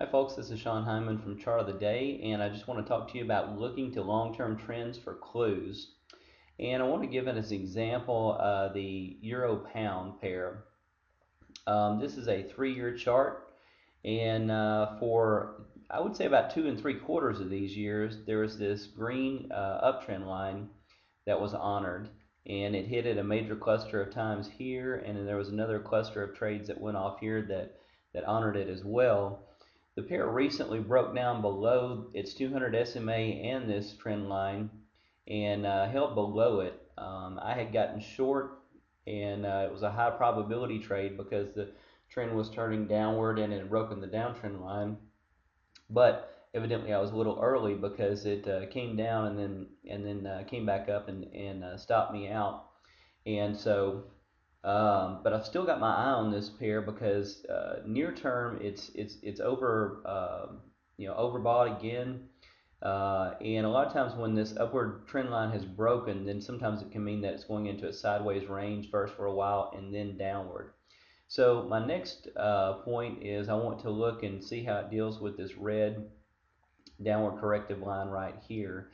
Hi folks, this is Sean Hyman from Chart of the Day, and I just want to talk to you about looking to long-term trends for clues. And I want to give it as an example the Euro Pound pair. This is a 3-year chart, and for I would say about 2 3/4 of these years, there was this green uptrend line that was honored, and it hit at a major cluster of times here, and then there was another cluster of trades that went off here that honored it as well. The pair recently broke down below its 200 SMA and this trend line and held below it. I had gotten short, and it was a high probability trade because the trend was turning downward and it had broken the downtrend line. But evidently, I was a little early because it came down and then came back up and stopped me out. And so but I've still got my eye on this pair because near term it's over overbought again, and a lot of times when this upward trend line has broken, then sometimes it can mean that it's going into a sideways range first for a while and then downward. So my next point is I want to look and see how it deals with this red downward corrective line right here,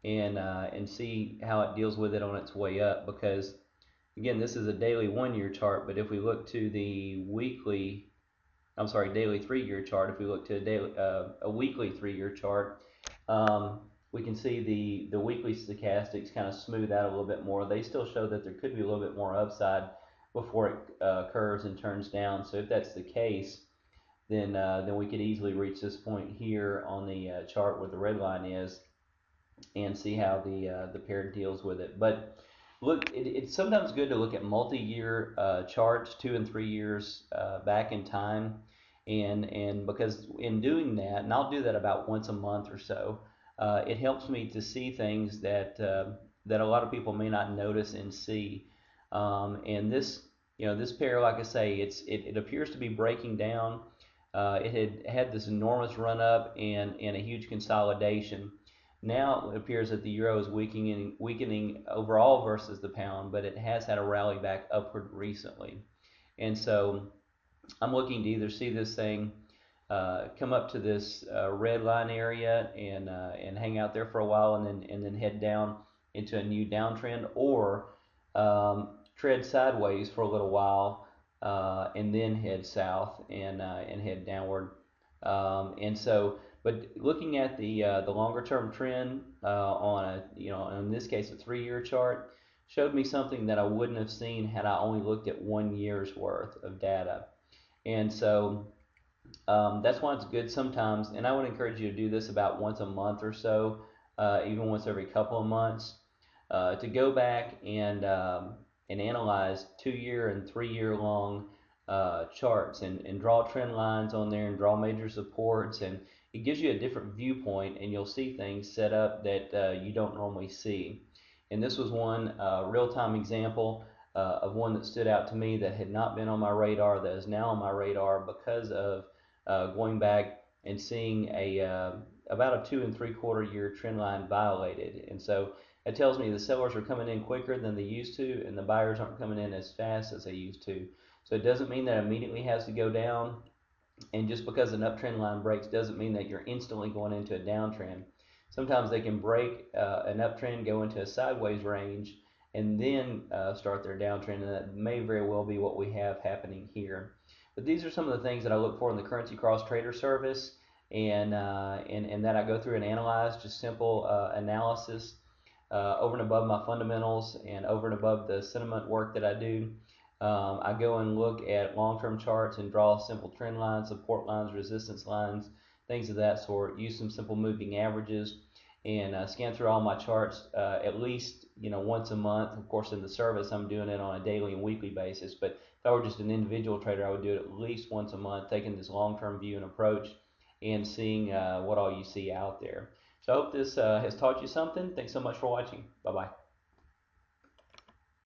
and see how it deals with it on its way up because again, this is a daily 1-year chart, but if we look to the daily 3-year chart, if we look to a weekly 3-year chart, we can see the weekly stochastics kind of smooth out a little bit more. They still show that there could be a little bit more upside before it curves and turns down. So if that's the case, then we could easily reach this point here on the chart where the red line is, and see how the pair deals with it. But look, it's sometimes good to look at multi-year charts, 2 and 3 years back in time, and because in doing that, and I'll do that about once a month or so, it helps me to see things that a lot of people may not notice and see. And this pair, like I say, it appears to be breaking down. It had had this enormous run up and a huge consolidation. Now it appears that the euro is weakening overall versus the pound, but it has had a rally back upward recently. And so I'm looking to either see this thing come up to this red line area and hang out there for a while, and then head down into a new downtrend, or tread sideways for a little while and then head south and head downward. And so, but looking at the longer term trend on in this case a 3-year chart, showed me something that I wouldn't have seen had I only looked at 1 year's worth of data. And so that's why it's good sometimes, and I would encourage you to do this about once a month or so, even once every couple of months, to go back and analyze 2-year and 3-year long charts, and draw trend lines on there and draw major supports, and it gives you a different viewpoint, and you'll see things set up that you don't normally see. And this was one real-time example of one that stood out to me that had not been on my radar, that is now on my radar because of going back and seeing about a 2 3/4 year trend line violated. And so it tells me the sellers are coming in quicker than they used to, and the buyers aren't coming in as fast as they used to. So it doesn't mean that it immediately has to go down, and just because an uptrend line breaks doesn't mean that you're instantly going into a downtrend. Sometimes they can break an uptrend, go into a sideways range, and then start their downtrend, and that may very well be what we have happening here. But these are some of the things that I look for in the Currency Cross Trader service, and that I go through and analyze, just simple analysis over and above my fundamentals and over and above the sentiment work that I do. I go and look at long-term charts and draw simple trend lines, support lines, resistance lines, things of that sort. Use some simple moving averages, and scan through all my charts at least once a month. Of course, in the service, I'm doing it on a daily and weekly basis. But if I were just an individual trader, I would do it at least once a month, taking this long-term view and approach, and seeing what all you see out there. So I hope this has taught you something. Thanks so much for watching. Bye bye.